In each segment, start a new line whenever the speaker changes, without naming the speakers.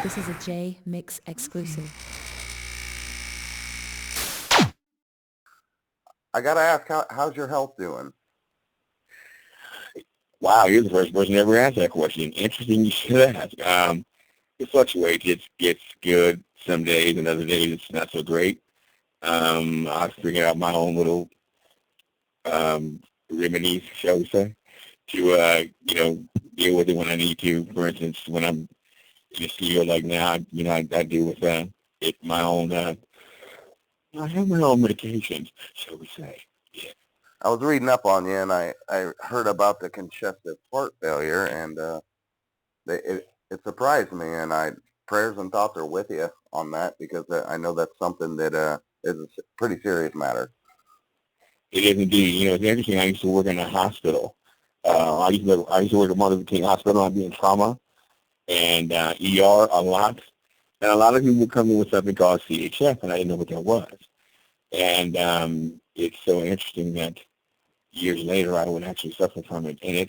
This is a Jmix exclusive.
I gotta ask, how's your health doing?
Wow, you're the first person to ever ask that question. Interesting you should ask. It fluctuates. It's good some days, and other days it's not so great. I figured out my own little remedies, shall we say, to deal with it when I need to. For instance, when I'm in a studio like now, I deal with it my own. I have my own medications, shall we say? Yeah.
I was reading up on you, and I heard about the congestive heart failure, and it surprised me, and prayers and thoughts are with you on that, because I know that's something that is a pretty serious matter.
It is indeed. It's interesting. I used to work in a hospital. I used to work at Martin Luther King Hospital. I'd be in trauma and ER a lot. And a lot of people would come in with something called CHF, and I didn't know what that was. And it's so interesting that years later I would actually suffer from it. And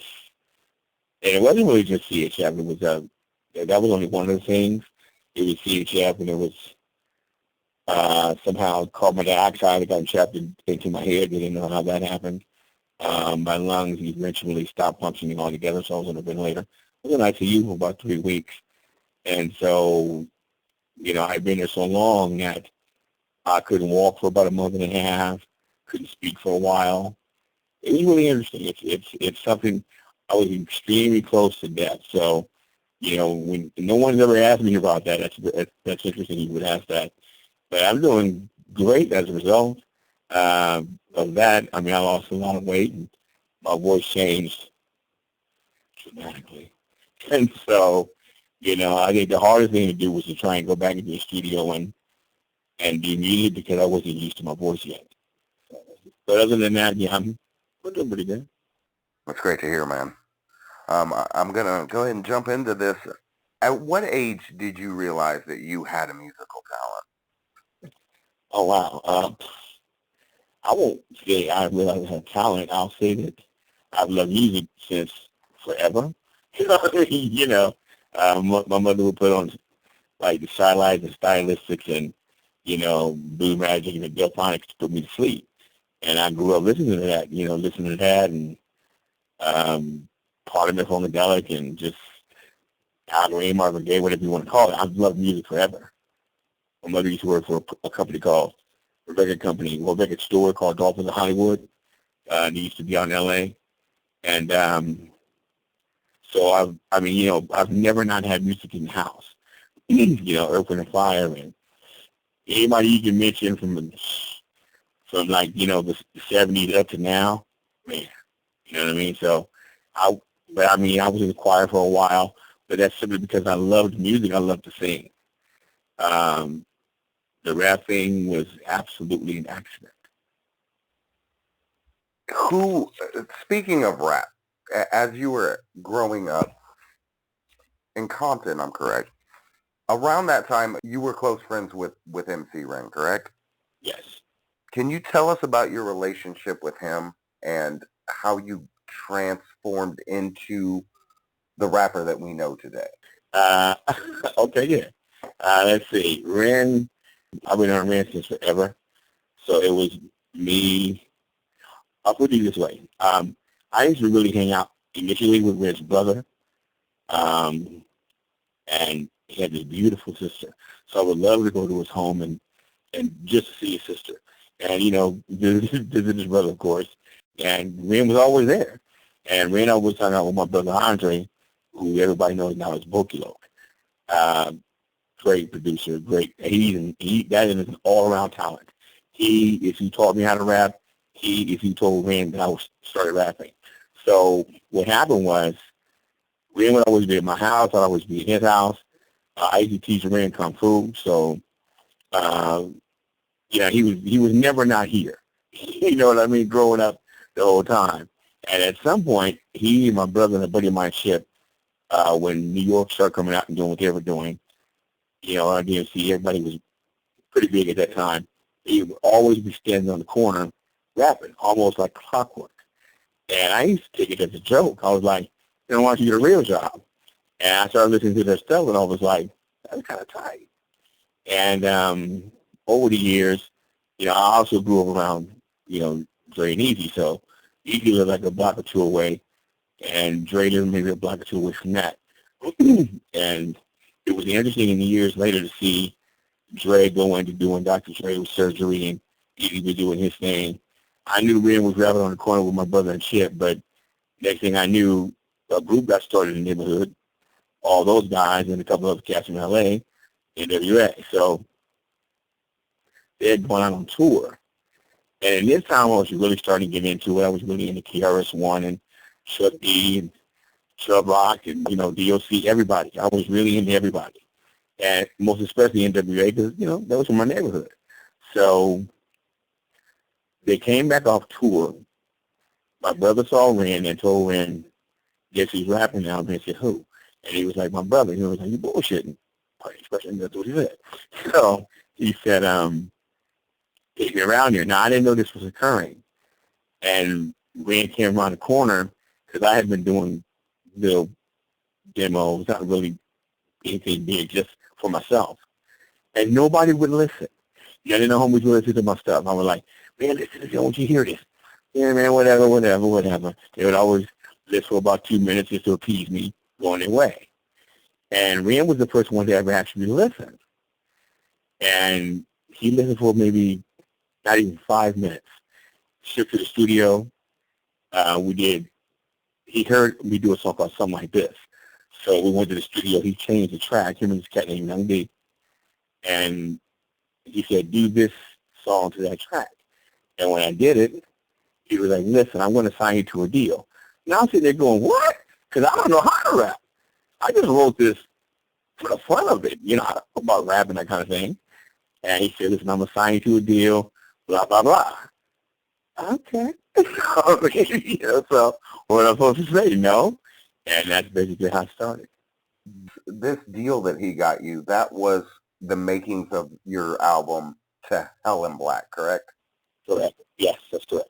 it wasn't really just CHF. It was that was only one of the things. It was CHF, and it was somehow carbon dioxide that got trapped into my head. They didn't know how that happened. My lungs eventually stopped functioning altogether, so I was on a ventilator. I was in ICU for about 3 weeks. And so, I'd been there so long that I couldn't walk for about a month and a half, couldn't speak for a while. It was really interesting. It's something. I was extremely close to death. So, when no one's ever asked me about that, that's interesting you would ask that. But I'm doing great as a result of that. I mean, I lost a lot of weight, and my voice changed dramatically. And so, I think the hardest thing to do was to try and go back into the studio and do music, because I wasn't used to my voice yet. But other than that, yeah, we're doing pretty good.
That's great to hear, man. I'm going to go ahead and jump into this. At what age did you realize that you had a musical talent?
Oh, wow. I won't say I realized I had talent. I'll say that I've loved music since forever. My mother would put on like the sidelights and stylistics and, Blue Magic and the Delphonics to put me to sleep. And I grew up listening to that, and part of it Funkadelic and just Al Green, Marvin Gaye, whatever you want to call it. I've loved music forever. My mother used to work for a company called a record store called Dolphins of Hollywood. They used to be out in L.A. And so I've never not had music in the house. Earth, Wind, and Fire, and anybody you can mention from like, the 70s up to now, man, you know what I mean? So I was in the choir for a while, but that's simply because I loved music. I loved to sing. The rap thing was absolutely an accident.
Speaking of rap, as you were growing up in Compton, I'm correct, around that time you were close friends with MC Ren, correct?
Yes.
Can you tell us about your relationship with him and how you transformed into the rapper that we know today?
Okay, yeah. Let's see. Ren, I've been on Ren since forever. So it was me. I'll put it this way. I used to really hang out initially with Ren's brother. And he had this beautiful sister. So I would love to go to his home and just see his sister. And, visit his brother, of course. And Ren was always there. And Ren always hung out with my brother Andre, who everybody knows now as Bokilo. Great producer, great. That is an all-around talent. If you taught me how to rap, if you told Ren that I started rapping. So what happened was, Ren would always be at my house. I'd always be at his house. I used to teach Ren Kung Fu. So, he was never not here. You know what I mean? Growing up the whole time. And at some point, he and my brother and a buddy of mine shipped, when New York started coming out and doing what they were doing. On DMC, everybody was pretty big at that time. He would always be standing on the corner rapping, almost like clockwork. And I used to take it as a joke. I was like, why don't you get a real job? And I started listening to their stuff, and I was like, that's kind of tight. And over the years, I also grew up around, Dre and Eazy. So Eazy lived like a block or two away, and Dre lived maybe a block or two away from that. And it was interesting in the years later to see Dre go into doing Dr. Dre's surgery and Eazy was doing his thing. I knew Ren was rapping on the corner with my brother and Chip, but next thing I knew, a group got started in the neighborhood. All those guys and a couple of cats from L.A., NWA. So they had gone out on tour. And in this time, I was really starting to get into it. I was really into KRS-One and Chuck D and Chubb Rock and, DOC, everybody. I was really into everybody. And most especially NWA because, that was from my neighborhood. So they came back off tour. My brother saw Ren and told Ren, guess he's rapping now. And he said, who? And he was like, my brother. He was like, you bullshitting. Pardon the expression, that's what he said. So he said, take me around here. Now, I didn't know this was occurring. And Ren came around the corner because I had been doing little demos, not really anything big, just for myself. And nobody would listen. I didn't know how much would listen to my stuff. I was like, man, listen to this. I want you to hear this. Yeah, man, whatever. They would always listen for about 2 minutes just to appease me, going their way. And Ren was the first one to ever actually listen. And he listened for maybe not even 5 minutes. Shipped to the studio. He heard me do a song called Something Like This. So we went to the studio. He changed the track, him and this cat named Young D. And he said, do this song to that track. And when I did it, he was like, listen, I'm going to sign you to a deal. Now I'm sitting there going, what? Because I don't know how to rap. I just wrote this for the fun of it. I don't know about rapping, that kind of thing. And he said, listen, I'm going to sign you to a deal, blah, blah, blah. Okay. So what I'm supposed to say, no? And that's basically how it started.
This deal that he got you, that was the makings of your album To Hell in Black, correct?
Correct. Yes, that's correct.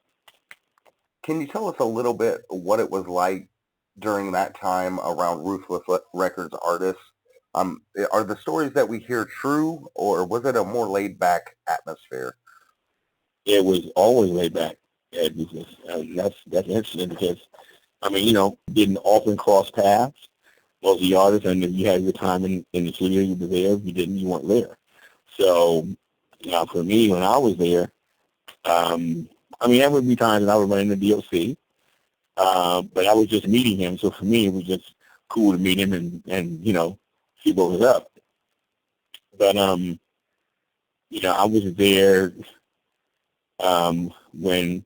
Can you tell us a little bit what it was like during that time around Ruthless Records artists? Are the stories that we hear true, or was it a more laid-back atmosphere?
It was always laid back. That's interesting because, didn't often cross paths. Most of the artists, and if you had your time in the studio, you were there. If you didn't, you weren't there. So, for me, when I was there, there would be times that I would run into DOC, but I was just meeting him. So for me, it was just cool to meet him and see what was up. But, I was there when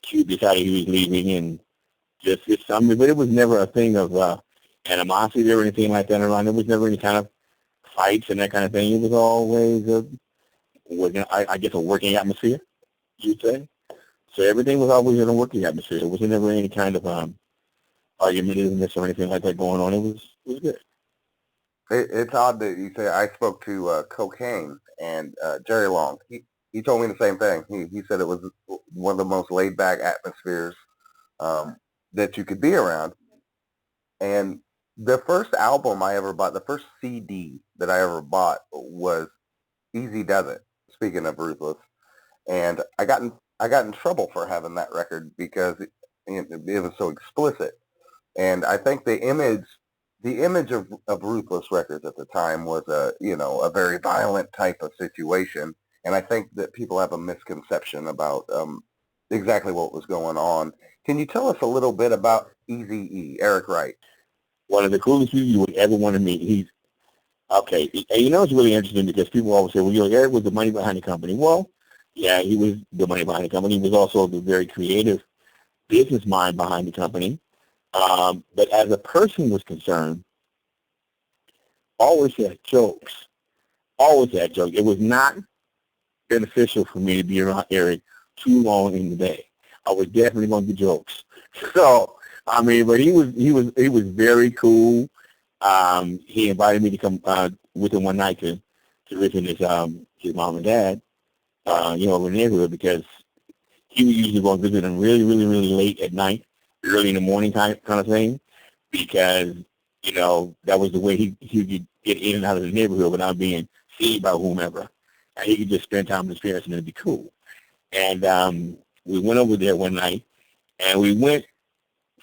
Q decided he was leaving and just something, but it was never a thing of animosity or anything like that around. There was never any kind of fights and that kind of thing. It was always a working atmosphere, you'd say. So everything was always in a working atmosphere. There wasn't ever any kind of argumentative or anything like that going on. It was good.
It's odd that you say I spoke to Cocaine and Jerry Long. He told me the same thing. He said it was one of the most laid-back atmospheres that you could be around. And the first album I ever bought, the first CD that I ever bought was Easy Does It, speaking of Ruthless. And I got in trouble for having that record because it was so explicit. And I think the image of Ruthless Records at the time was a very violent type of situation. And I think that people have a misconception about exactly what was going on. Can you tell us a little bit about Eazy-E, Eric Wright?
One of the coolest people you would ever want to meet. He's okay. And it's really interesting because people always say, well, Eric was the money behind the company. Well, yeah, he was the money behind the company. He was also the very creative business mind behind the company. But as a person was concerned, always had jokes. Always had jokes. It was not beneficial for me to be around Eric too long in the day. I was definitely going to get jokes. So, but he was very cool. He invited me to come with him one night to visit his mom and dad, over the neighborhood because he would usually go and visit them really, really, really late at night, early in the morning kind of thing, because that was the way he could get in and out of the neighborhood without being seen by whomever. And he could just spend time with his parents and it'd be cool. And we went over there one night, and we went,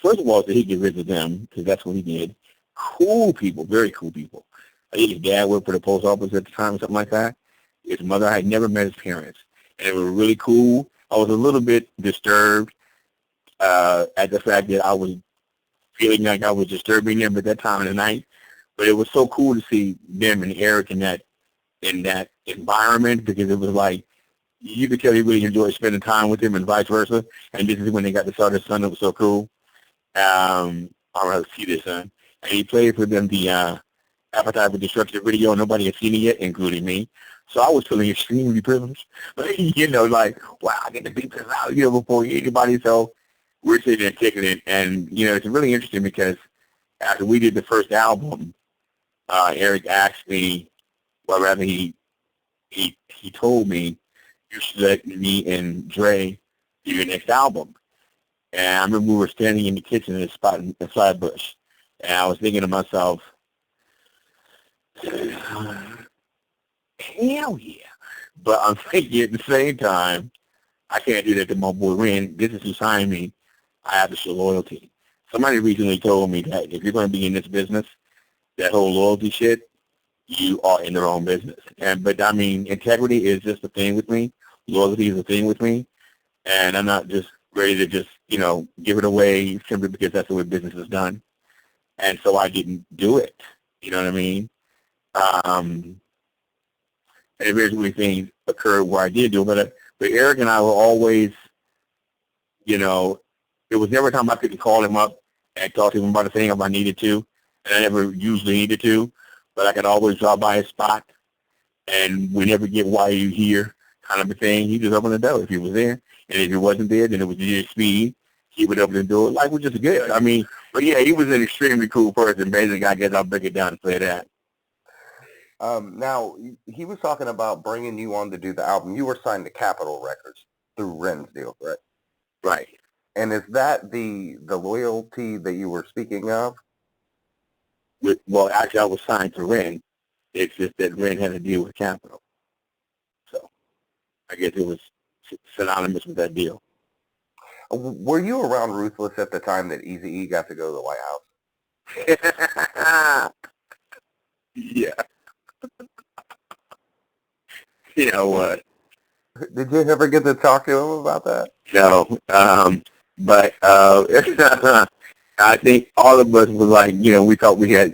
first of all, so he could visit them, because that's what he did. Cool people, very cool people. I think his dad worked for the post office at the time or something like that. His mother, I had never met his parents. And they were really cool. I was a little bit disturbed at the fact that I was feeling like I was disturbing them at that time of the night. But it was so cool to see them and Eric in that environment, because it was like, you could tell he really enjoyed spending time with him and vice versa. And this is when they got to start his son. It was so cool. I'd rather see this son. And he played for them the Appetite for Destruction video. Nobody had seen it yet, including me. So I was feeling extremely privileged. Like, wow, I get to beat this out, before anybody. So we're sitting there kicking it. And, it's really interesting because after we did the first album, Eric asked me, well, rather he told me, you should let me and Dre do your next album. And I remember we were standing in the kitchen in a spot in the Flatbush. And I was thinking to myself, hell yeah. But I'm thinking at the same time, I can't do that to my boy Ren. This is who signed me. I have to show loyalty. Somebody recently told me that if you're going to be in this business, that whole loyalty shit, you are in the wrong business. But I mean, integrity is just a thing with me. Loyalty is a thing with me. And I'm not just ready to just, give it away simply because that's the way business is done. And so I didn't do it. You know what I mean? And eventually things occurred where I did do it. But Eric and I were always, there was never a time I couldn't call him up and talk to him about a thing if I needed to. And I never usually needed to. But I could always drop by his spot. And we never get why you here kind of a thing. He just opened the door if he was there. And if he wasn't there, then it was just speed. He would open the door. Life was just good. I mean, but yeah, he was an extremely cool person. Basically, I guess I'll break it down and say that.
Now, he was talking about bringing you on to do the album. You were signed to Capitol Records through Ren's deal, correct?
Right.
And is that the loyalty that you were speaking of?
Well, actually, I was signed to Ren. It's just that Ren had a deal with Capitol. So I guess it was synonymous with that deal.
Were you around Ruthless at the time that Eazy-E got to go to the White
House? Yeah. You know what?
Did you ever get to talk to him about that?
No. But I think all of us was like, we thought we had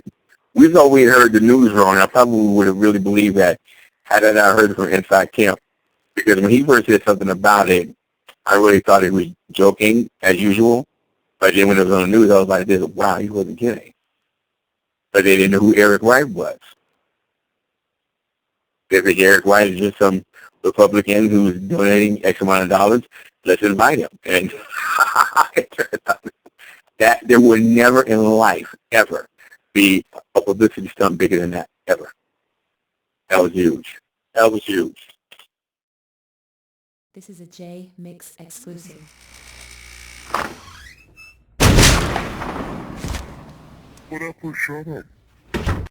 heard the news wrong. I probably would have really believed that had I not heard it from inside camp. Because when he first said something about it, I really thought he was joking, as usual. But then when it was on the news, I was like, wow, he wasn't kidding. But they didn't know who Eric White was. They think Eric White is just some Republican who's donating X amount of dollars. Let's invite him. And that there would never in life, ever, be a publicity stunt bigger than that, ever. That was huge. That was huge.
This is a Jmix exclusive.
What up, shut up?